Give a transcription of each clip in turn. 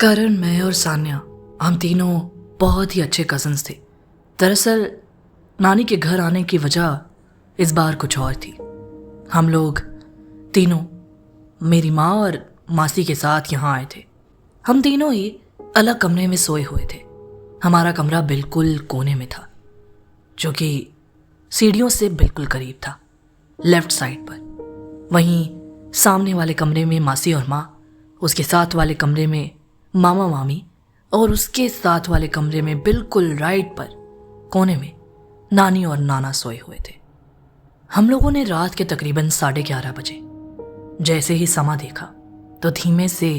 करण, मैं और सान्या, हम तीनों बहुत ही अच्छे कज़न्स थे। दरअसल नानी के घर आने की वजह इस बार कुछ और थी। हम लोग तीनों मेरी माँ और मासी के साथ यहाँ आए थे। हम तीनों ही अलग कमरे में सोए हुए थे। हमारा कमरा बिल्कुल कोने में था, जो कि सीढ़ियों से बिल्कुल करीब था, लेफ्ट साइड पर। वहीं सामने वाले कमरे में मासी और माँ, उसके साथ वाले कमरे में मामा मामी और उसके साथ वाले कमरे में बिल्कुल राइट पर कोने में नानी और नाना सोए हुए थे। हम लोगों ने रात के तकरीबन 11:30 बजे जैसे ही समा देखा तो धीमे से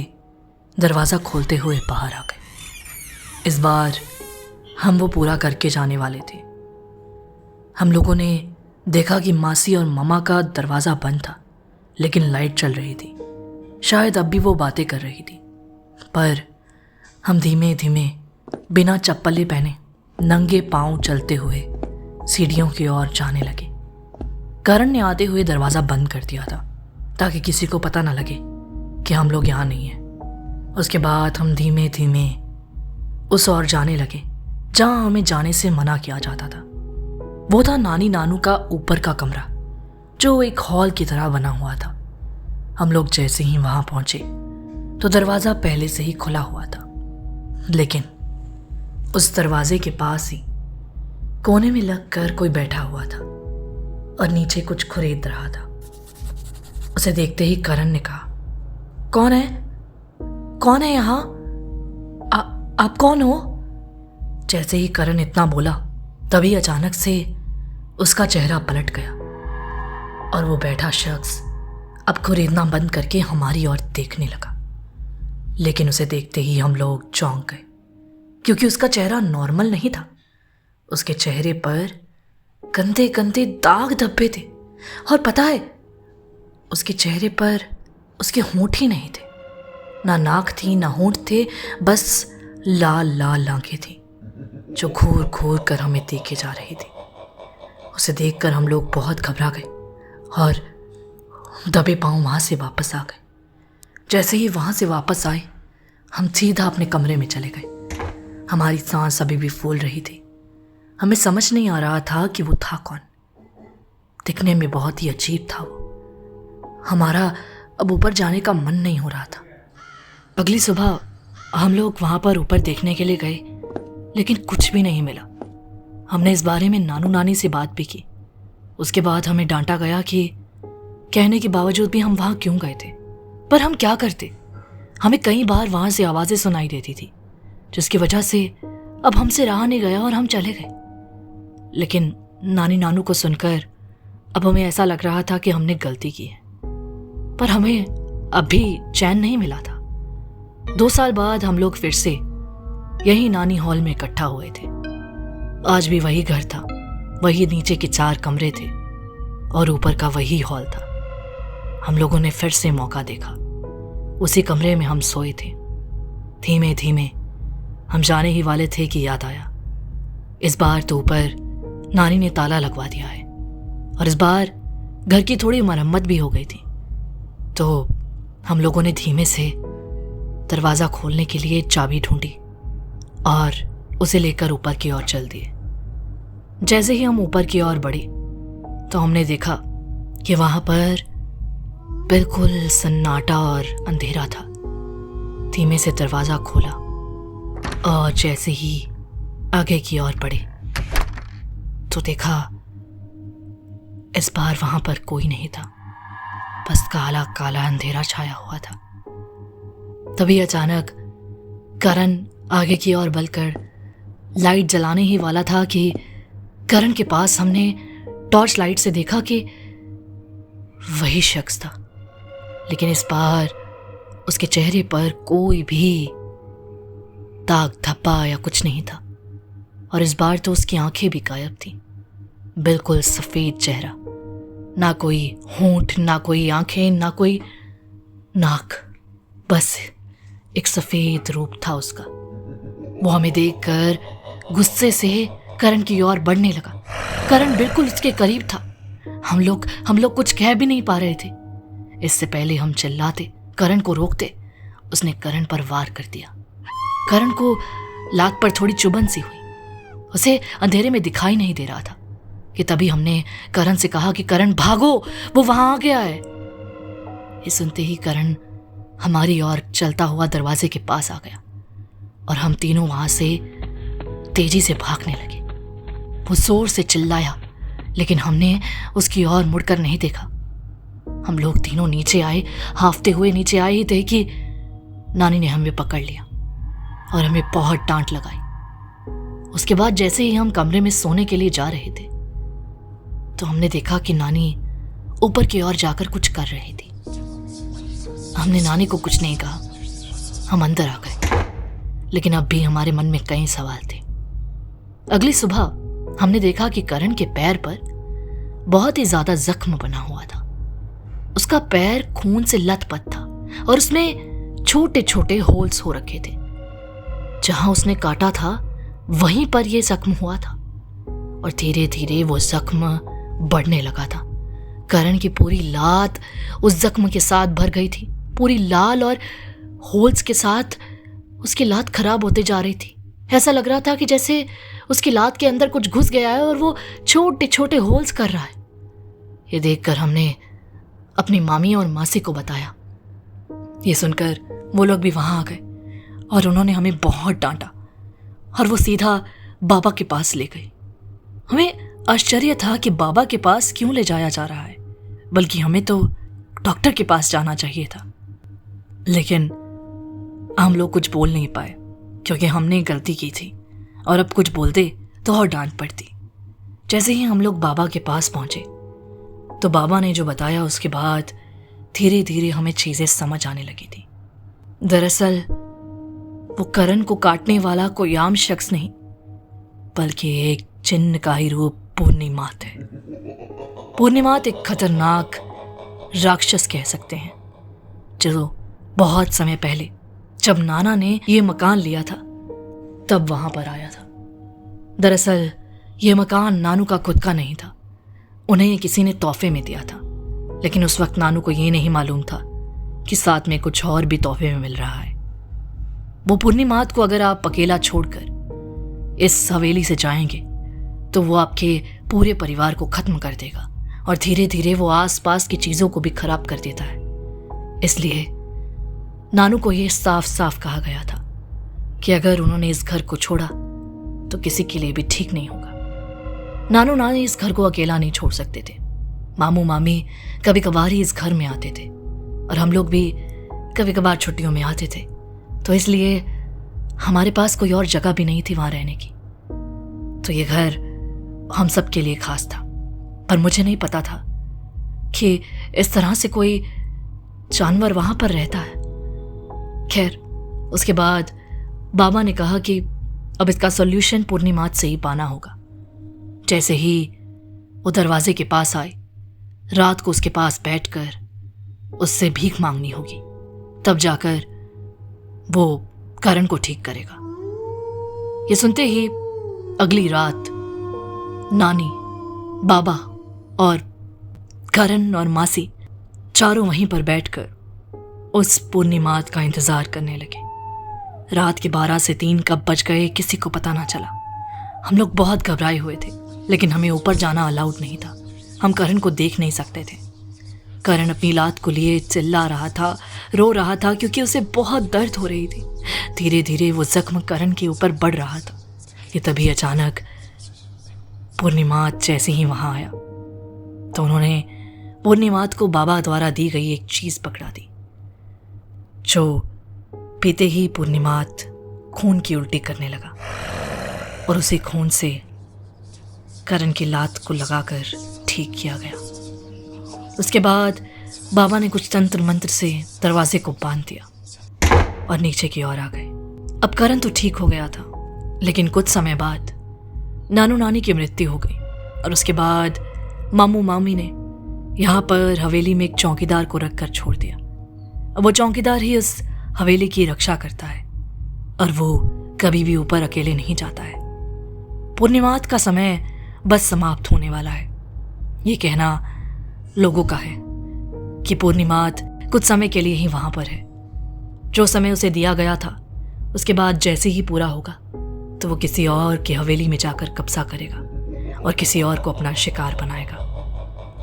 दरवाज़ा खोलते हुए बाहर आ गए। इस बार हम वो पूरा करके जाने वाले थे। हम लोगों ने देखा कि मासी और मामा का दरवाज़ा बंद था, लेकिन लाइट चल रही थी। शायद अब भी वो बातें कर रही थी। पर हम धीमे धीमे बिना चप्पलें पहने नंगे पांव चलते हुए सीढ़ियों की ओर जाने लगे। करण ने आते हुए दरवाज़ा बंद कर दिया था ताकि किसी को पता न लगे कि हम लोग यहाँ नहीं हैं। उसके बाद हम धीमे धीमे उस ओर जाने लगे जहाँ हमें जाने से मना किया जाता था। वो था नानी नानू का ऊपर का कमरा, जो एक हॉल की तरह बना हुआ था। हम लोग जैसे ही वहां पहुंचे तो दरवाज़ा पहले से ही खुला हुआ था, लेकिन उस दरवाजे के पास ही कोने में लगकर कोई बैठा हुआ था और नीचे कुछ खुरेद रहा था। उसे देखते ही करण ने कहा, कौन है? कौन है यहाँ? आप कौन हो? जैसे ही करण इतना बोला तभी अचानक से उसका चेहरा पलट गया और वो बैठा शख्स अब खुरेदना बंद करके हमारी ओर देखने लगा। लेकिन उसे देखते ही हम लोग चौंक गए, क्योंकि उसका चेहरा नॉर्मल नहीं था। उसके चेहरे पर गंदे गंदे दाग धब्बे थे और पता है, उसके चेहरे पर उसके होंठ ही नहीं थे। ना नाक थी ना होंठ थे, बस लाल लाल आंखें थी जो घूर घूर कर हमें देखे जा रही थी। उसे देखकर हम लोग बहुत घबरा गए और दबे पांव वहां से वापस आ गए। जैसे ही वहां से वापस आए, हम सीधा अपने कमरे में चले गए। हमारी सांस अभी भी फूल रही थी। हमें समझ नहीं आ रहा था कि वो था कौन। दिखने में बहुत ही अजीब था वो। हमारा अब ऊपर जाने का मन नहीं हो रहा था। अगली सुबह हम लोग वहां पर ऊपर देखने के लिए गए, लेकिन कुछ भी नहीं मिला। हमने इस बारे में नानू नानी से बात भी की। उसके बाद हमें डांटा गया कि कहने के बावजूद भी हम वहां क्यों गए थे। पर हम क्या करते? हमें कई बार वहां से आवाजें सुनाई देती थी, जिसकी वजह से अब हमसे रहा नहीं गया और हम चले गए। लेकिन नानी नानू को सुनकर अब हमें ऐसा लग रहा था कि हमने गलती की है, पर हमें अब भी चैन नहीं मिला था। 2 साल बाद हम लोग फिर से यही नानी हॉल में इकट्ठा हुए थे। आज भी वही घर था, वही नीचे के 4 कमरे थे और ऊपर का वही हॉल था। हम लोगों ने फिर से मौका देखा। उसी कमरे में हम सोए थे। धीमे धीमे हम जाने ही वाले थे कि याद आया, इस बार तो ऊपर नानी ने ताला लगवा दिया है और इस बार घर की थोड़ी मरम्मत भी हो गई थी। तो हम लोगों ने धीमे से दरवाज़ा खोलने के लिए चाबी ढूंढी और उसे लेकर ऊपर की ओर चल दिए। जैसे ही हम ऊपर की ओर बढ़े तो हमने देखा कि वहां पर बिल्कुल सन्नाटा और अंधेरा था। धीमे से दरवाज़ा खोला और जैसे ही आगे की ओर बढ़े तो देखा इस बार वहां पर कोई नहीं था, बस काला काला अंधेरा छाया हुआ था। तभी अचानक करण आगे की ओर बढ़कर लाइट जलाने ही वाला था कि करण के पास हमने टॉर्च लाइट से देखा कि वही शख्स था, लेकिन इस बार उसके चेहरे पर कोई भी दाग धब्बा या कुछ नहीं था। और इस बार तो उसकी आंखें भी गायब थी। बिल्कुल सफेद चेहरा, ना कोई होंठ, ना कोई आंखें, ना कोई नाक, बस एक सफेद रूप था उसका। वो हमें देखकर गुस्से से करण की ओर बढ़ने लगा। करण बिल्कुल उसके करीब था। हम लोग कुछ कह भी नहीं पा रहे थे। इससे पहले हम चिल्लाते, करण को रोकते, उसने करण पर वार कर दिया। करण को लात पर थोड़ी चुभन सी हुई। उसे अंधेरे में दिखाई नहीं दे रहा था कि तभी हमने करण से कहा कि करण भागो, वो वहां आ गया है। ये सुनते ही करण हमारी ओर चलता हुआ दरवाजे के पास आ गया और हम तीनों वहां से तेजी से भागने लगे। वो जोर से चिल्लाया, लेकिन हमने उसकी ओर मुड़कर नहीं देखा। हम लोग तीनों नीचे आए, हांफते हुए नीचे आए ही थे कि नानी ने हमें पकड़ लिया और हमें बहुत डांट लगाई। उसके बाद जैसे ही हम कमरे में सोने के लिए जा रहे थे तो हमने देखा कि नानी ऊपर की ओर जाकर कुछ कर रही थी। हमने नानी को कुछ नहीं कहा, हम अंदर आ गए, लेकिन अब भी हमारे मन में कई सवाल थे। अगली सुबह हमने देखा कि करण के पैर पर बहुत ही ज्यादा जख्म बना हुआ था। उसका पैर खून से लथपथ था और उसमें छोटे छोटे होल्स हो रखे थे। जहां उसने काटा था वहीं पर यह जख्म हुआ था और धीरे धीरे वो जख्म बढ़ने लगा था। करण की पूरी लात उस जख्म के साथ भर गई थी, पूरी लाल और होल्स के साथ उसकी लात खराब होते जा रही थी। ऐसा लग रहा था कि जैसे उसकी लात के अंदर कुछ घुस गया है और वो छोटे छोटे होल्स कर रहा है। ये देखकर हमने अपनी मामी और मासी को बताया। ये सुनकर वो लोग भी वहां आ गए और उन्होंने हमें बहुत डांटा और वो सीधा बाबा के पास ले गई। हमें आश्चर्य था कि बाबा के पास क्यों ले जाया जा रहा है, बल्कि हमें तो डॉक्टर के पास जाना चाहिए था। लेकिन हम लोग कुछ बोल नहीं पाए क्योंकि हमने गलती की थी और अब कुछ बोलते तो और डांट पड़ती। जैसे ही हम लोग बाबा के पास पहुंचे तो बाबा ने जो बताया उसके बाद धीरे धीरे हमें चीजें समझ आने लगी थी। दरअसल वो करण को काटने वाला कोई आम शख्स नहीं, बल्कि एक जिन्न का ही रूप पूर्णिमात है। पूर्णिमात एक खतरनाक राक्षस कह सकते हैं, जो बहुत समय पहले जब नाना ने ये मकान लिया था तब वहां पर आया था। दरअसल ये मकान नानू का खुद का नहीं था, उन्हें किसी ने तोहफे में दिया था। लेकिन उस वक्त नानू को ये नहीं मालूम था कि साथ में कुछ और भी तोहफे में मिल रहा है। वो पूर्णिमात को अगर आप अकेला छोड़कर इस हवेली से जाएंगे तो वो आपके पूरे परिवार को खत्म कर देगा और धीरे धीरे वो आसपास की चीजों को भी खराब कर देता है। इसलिए नानू को ये साफ साफ कहा गया था कि अगर उन्होंने इस घर को छोड़ा तो किसी के लिए भी ठीक नहीं होगा। नानू नानी इस घर को अकेला नहीं छोड़ सकते थे। मामू मामी कभी कभार ही इस घर में आते थे और हम लोग भी कभी कभार छुट्टियों में आते थे, तो इसलिए हमारे पास कोई और जगह भी नहीं थी वहां रहने की। तो ये घर हम सब के लिए खास था, पर मुझे नहीं पता था कि इस तरह से कोई जानवर वहां पर रहता है। खैर, उसके बाद बाबा ने कहा कि अब इसका सॉल्यूशन पूर्णिमात से ही पाना होगा। जैसे ही वो दरवाजे के पास आए, रात को उसके पास बैठकर उससे भीख मांगनी होगी, तब जाकर वो करण को ठीक करेगा। ये सुनते ही अगली रात नानी, बाबा और करण और मासी चारों वहीं पर बैठकर उस पूर्णिमात का इंतजार करने लगे। रात के 12 से 3 कब बज गए किसी को पता ना चला। हम लोग बहुत घबराए हुए थे, लेकिन हमें ऊपर जाना अलाउड नहीं था। हम करण को देख नहीं सकते थे। करण अपनी लात को लिए चिल्ला रहा था, रो रहा था क्योंकि उसे बहुत दर्द हो रही थी। धीरे धीरे वो जख्म करण के ऊपर बढ़ रहा था कि तभी अचानक पूर्णिमात जैसे ही वहां आया तो उन्होंने पूर्णिमात को बाबा द्वारा दी गई एक चीज पकड़ा दी, जो पीते ही पूर्णिमात खून की उल्टी करने लगा और उसी खून से करण की लात को लगाकर ठीक किया गया। उसके बाद बाबा ने कुछ तंत्र मंत्र से दरवाजे को बांध दिया और नीचे की ओर आ गए। अब करण तो ठीक हो गया था, लेकिन कुछ समय बाद नानू नानी की मृत्यु हो गई और उसके बाद मामू मामी ने यहाँ पर हवेली में एक चौकीदार को रखकर छोड़ दिया। अब वो चौकीदार ही उस हवेली की रक्षा करता है और वो कभी भी ऊपर अकेले नहीं जाता है। पूर्णिमात का समय बस समाप्त होने वाला है। ये कहना लोगों का है कि पूर्णिमात कुछ समय के लिए ही वहां पर है। जो समय उसे दिया गया था उसके बाद जैसे ही पूरा होगा तो वो किसी और की हवेली में जाकर कब्जा करेगा और किसी और को अपना शिकार बनाएगा।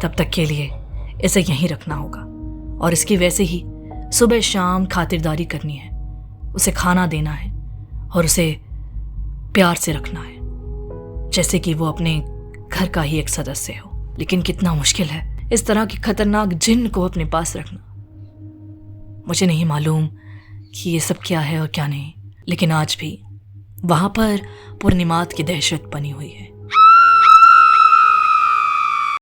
तब तक के लिए इसे यहीं रखना होगा और इसकी वैसे ही सुबह शाम खातिरदारी करनी है, उसे खाना देना है और उसे प्यार से रखना है जैसे कि वो अपने घर का ही एक सदस्य हो। लेकिन कितना मुश्किल है इस तरह की खतरनाक जिन को अपने पास रखना। मुझे नहीं मालूम कि ये सब क्या है और क्या नहीं, लेकिन आज भी वहां पर पूर्णिमात की दहशत बनी हुई है।